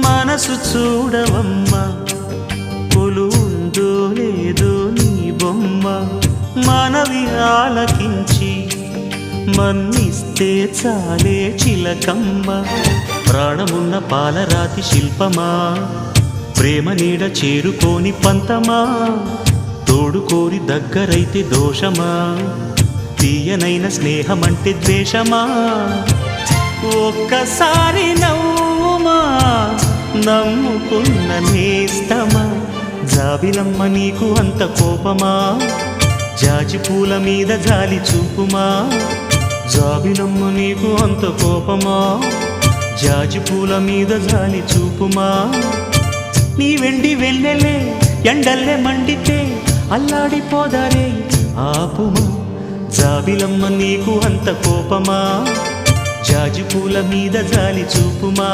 మనసు చూడవమ్మా కొలువుందో లేదో నీ బొమ్మ మనవి ఆలకించి మన్నిస్తే చాలే చిలకమ్మ ప్రాణమున్న పాలరాతి శిల్పమా ప్రేమ నీడ చేరుకోని పంతమా తోడుకోరి దగ్గరైతే దోషమా తీయనైన స్నేహమంటే ద్వేషమా ఒక్కసారి నవ్వుమా నమ్ముకున్న నేస్తమా జాబిలమ్మ నీకు అంత కోపమా జాజి పూల మీద జాలి చూపుమా జాబిలమ్మ నీకు అంత కోపమా జాజి పూల మీద జాలి చూపుమా నీ వెండి వెన్నెలే ఎండల్లే మండితే అల్లాడిపోదారే ఆపుమా జాబిలమ్మ నీకు అంత కోపమా జాజి పూల మీద జాలి చూపుమా